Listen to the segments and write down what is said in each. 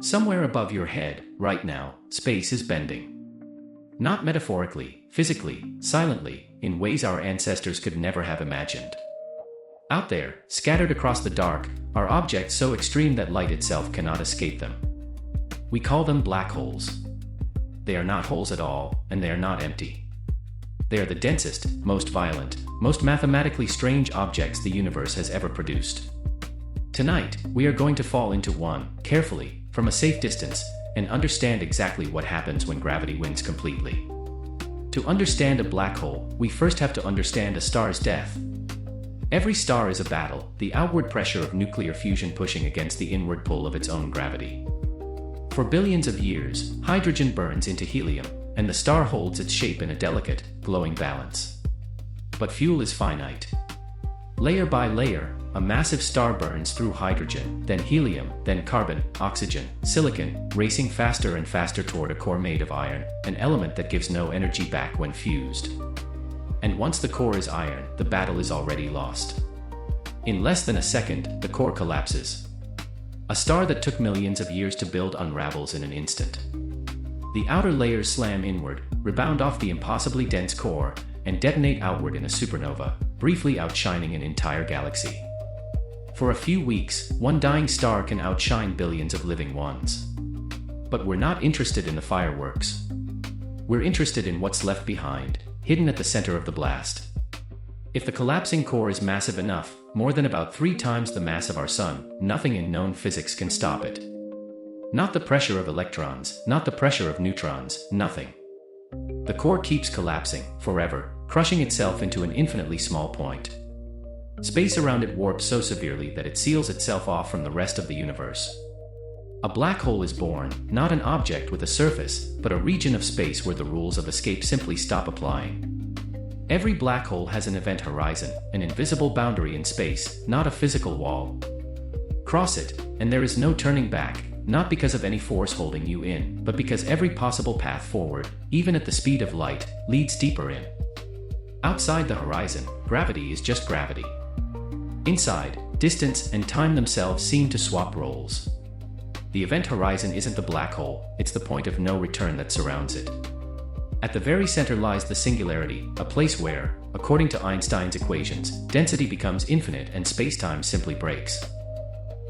Somewhere above your head, right now, space is bending. Not metaphorically, physically, silently, in ways our ancestors could never have imagined. Out there, scattered across the dark, are objects so extreme that light itself cannot escape them. We call them black holes. They are not holes at all, and they are not empty. They are the densest, most violent, most mathematically strange objects the universe has ever produced. Tonight, we are going to fall into one, carefully, from a safe distance, and understand exactly what happens when gravity wins completely. To understand a black hole, we first have to understand a star's death. Every star is a battle, the outward pressure of nuclear fusion pushing against the inward pull of its own gravity. For billions of years, hydrogen burns into helium, and the star holds its shape in a delicate, glowing balance. But fuel is finite. Layer by layer, a massive star burns through hydrogen, then helium, then carbon, oxygen, silicon, racing faster and faster toward a core made of iron, an element that gives no energy back when fused. And once the core is iron, the battle is already lost. In less than a second, the core collapses. A star that took millions of years to build unravels in an instant. The outer layers slam inward, rebound off the impossibly dense core, and detonate outward in a supernova, briefly outshining an entire galaxy. For a few weeks, one dying star can outshine billions of living ones. But we're not interested in the fireworks. We're interested in what's left behind, hidden at the center of the blast. If the collapsing core is massive enough, more than about 3 times the mass of our Sun, nothing in known physics can stop it. Not the pressure of electrons, not the pressure of neutrons, nothing. The core keeps collapsing, forever, crushing itself into an infinitely small point. Space around it warps so severely that it seals itself off from the rest of the universe. A black hole is born, not an object with a surface, but a region of space where the rules of escape simply stop applying. Every black hole has an event horizon, an invisible boundary in space, not a physical wall. Cross it, and there is no turning back, not because of any force holding you in, but because every possible path forward, even at the speed of light, leads deeper in. Outside the horizon, gravity is just gravity. Inside, distance and time themselves seem to swap roles. The event horizon isn't the black hole, it's the point of no return that surrounds it. At the very center lies the singularity, a place where, according to Einstein's equations, density becomes infinite and spacetime simply breaks.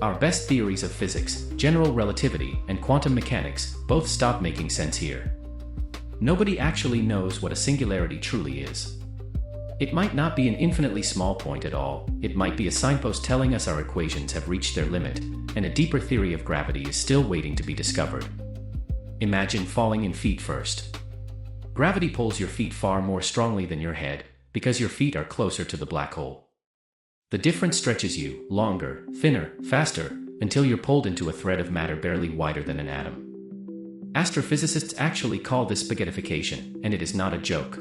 Our best theories of physics, general relativity, and quantum mechanics both stop making sense here. Nobody actually knows what a singularity truly is. It might not be an infinitely small point at all, it might be a signpost telling us our equations have reached their limit, and a deeper theory of gravity is still waiting to be discovered. Imagine falling in feet first. Gravity pulls your feet far more strongly than your head, because your feet are closer to the black hole. The difference stretches you, longer, thinner, faster, until you're pulled into a thread of matter barely wider than an atom. Astrophysicists actually call this spaghettification, and it is not a joke.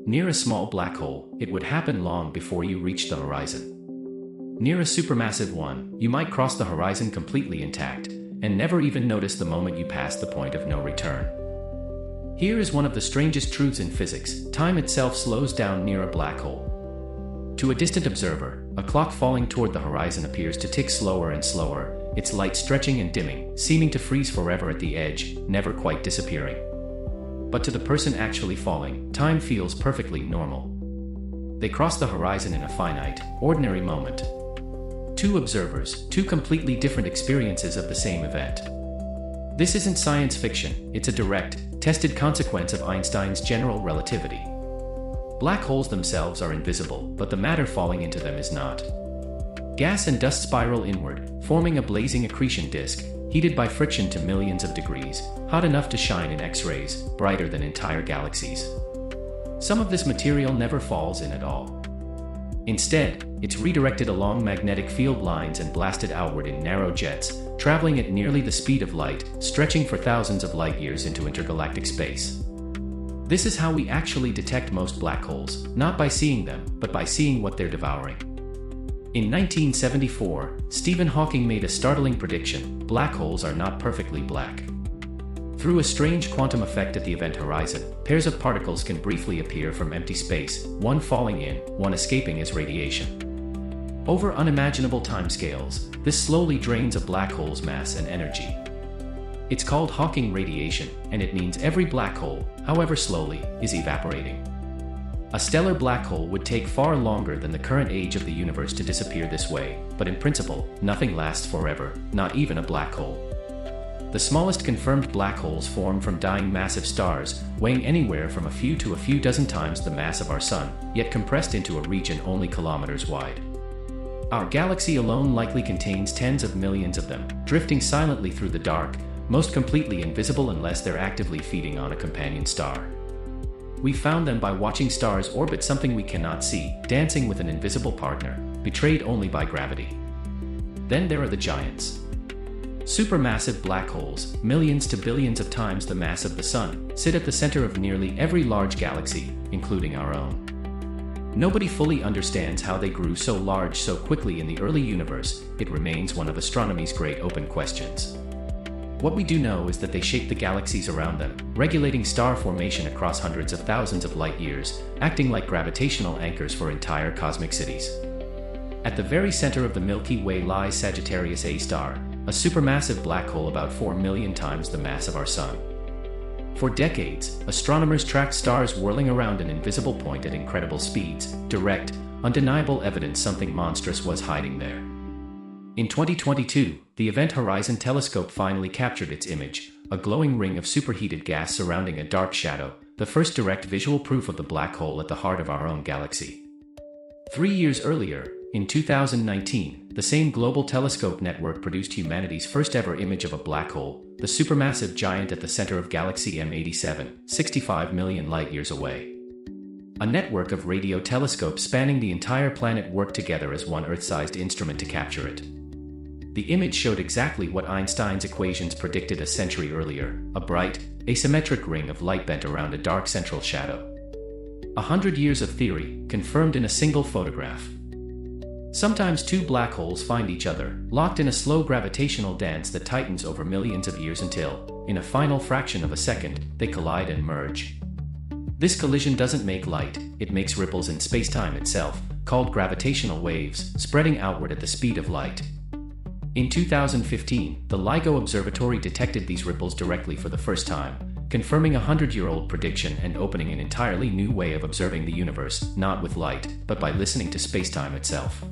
Near a small black hole, it would happen long before you reach the horizon. Near a supermassive one, you might cross the horizon completely intact, and never even notice the moment you pass the point of no return. Here is one of the strangest truths in physics: time itself slows down near a black hole. To a distant observer, a clock falling toward the horizon appears to tick slower and slower, its light stretching and dimming, seeming to freeze forever at the edge, never quite disappearing. But to the person actually falling, time feels perfectly normal. They cross the horizon in a finite, ordinary moment. 2 observers, 2 completely different experiences of the same event. This isn't science fiction, it's a direct, tested consequence of Einstein's general relativity. Black holes themselves are invisible, but the matter falling into them is not. Gas and dust spiral inward, forming a blazing accretion disk, heated by friction to millions of degrees, hot enough to shine in X-rays, brighter than entire galaxies. Some of this material never falls in at all. Instead, it's redirected along magnetic field lines and blasted outward in narrow jets, traveling at nearly the speed of light, stretching for thousands of light years into intergalactic space. This is how we actually detect most black holes, not by seeing them, but by seeing what they're devouring. In 1974, Stephen Hawking made a startling prediction: black holes are not perfectly black. Through a strange quantum effect at the event horizon, pairs of particles can briefly appear from empty space, one falling in, one escaping as radiation. Over unimaginable timescales, this slowly drains a black hole's mass and energy. It's called Hawking radiation, and it means every black hole, however slowly, is evaporating. A stellar black hole would take far longer than the current age of the universe to disappear this way, but in principle, nothing lasts forever, not even a black hole. The smallest confirmed black holes form from dying massive stars, weighing anywhere from a few to a few dozen times the mass of our Sun, yet compressed into a region only kilometers wide. Our galaxy alone likely contains tens of millions of them, drifting silently through the dark, most completely invisible unless they're actively feeding on a companion star. We found them by watching stars orbit something we cannot see, dancing with an invisible partner, betrayed only by gravity. Then there are the giants. Supermassive black holes, millions to billions of times the mass of the Sun, sit at the center of nearly every large galaxy, including our own. Nobody fully understands how they grew so large so quickly in the early universe. It remains one of astronomy's great open questions. What we do know is that they shape the galaxies around them, regulating star formation across hundreds of thousands of light years, acting like gravitational anchors for entire cosmic cities. At the very center of the Milky Way lies Sagittarius A star, a supermassive black hole about 4 million times the mass of our Sun. For decades, astronomers tracked stars whirling around an invisible point at incredible speeds, direct, undeniable evidence something monstrous was hiding there. In 2022, the Event Horizon Telescope finally captured its image, a glowing ring of superheated gas surrounding a dark shadow, the first direct visual proof of the black hole at the heart of our own galaxy. 3 years earlier, in 2019, the same global telescope network produced humanity's first ever image of a black hole, the supermassive giant at the center of galaxy M87, 65 million light-years away. A network of radio telescopes spanning the entire planet worked together as one Earth-sized instrument to capture it. The image showed exactly what Einstein's equations predicted a century earlier, a bright, asymmetric ring of light bent around a dark central shadow. 100 years of theory, confirmed in a single photograph. Sometimes two black holes find each other, locked in a slow gravitational dance that tightens over millions of years until, in a final fraction of a second, they collide and merge. This collision doesn't make light, it makes ripples in space-time itself, called gravitational waves, spreading outward at the speed of light. In 2015, the LIGO Observatory detected these ripples directly for the first time, confirming a 100-year-old prediction and opening an entirely new way of observing the universe, not with light, but by listening to space-time itself.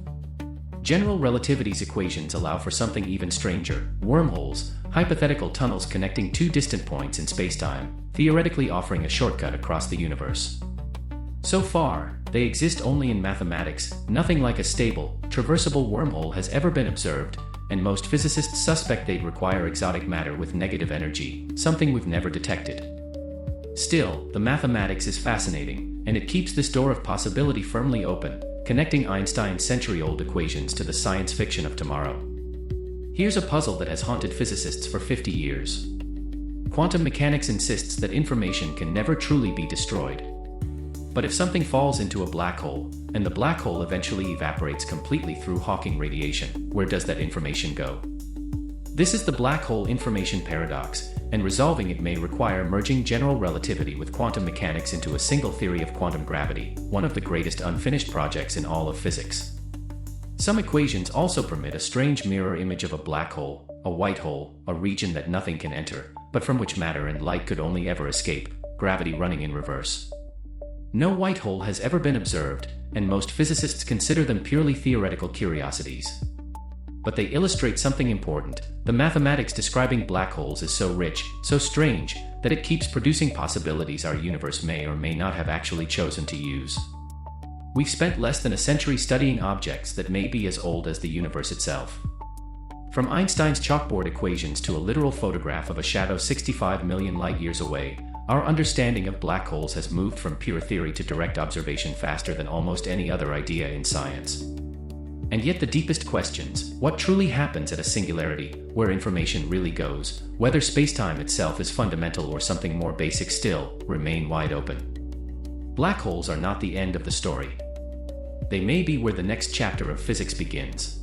General relativity's equations allow for something even stranger: wormholes, hypothetical tunnels connecting two distant points in space-time, theoretically offering a shortcut across the universe. So far, they exist only in mathematics. Nothing like a stable, traversable wormhole has ever been observed, and most physicists suspect they'd require exotic matter with negative energy, something we've never detected. Still, the mathematics is fascinating, and it keeps this door of possibility firmly open, connecting Einstein's century-old equations to the science fiction of tomorrow. Here's a puzzle that has haunted physicists for 50 years. Quantum mechanics insists that information can never truly be destroyed. But if something falls into a black hole, and the black hole eventually evaporates completely through Hawking radiation, where does that information go? This is the black hole information paradox, and resolving it may require merging general relativity with quantum mechanics into a single theory of quantum gravity, one of the greatest unfinished projects in all of physics. Some equations also permit a strange mirror image of a black hole, a white hole, a region that nothing can enter, but from which matter and light could only ever escape, gravity running in reverse. No white hole has ever been observed, and most physicists consider them purely theoretical curiosities. But they illustrate something important. The mathematics describing black holes is so rich, so strange, that it keeps producing possibilities our universe may or may not have actually chosen to use. We've spent less than a century studying objects that may be as old as the universe itself. From Einstein's chalkboard equations to a literal photograph of a shadow 65 million light-years away, our understanding of black holes has moved from pure theory to direct observation faster than almost any other idea in science. And yet the deepest questions, what truly happens at a singularity, where information really goes, whether space-time itself is fundamental or something more basic still, remain wide open. Black holes are not the end of the story. They may be where the next chapter of physics begins.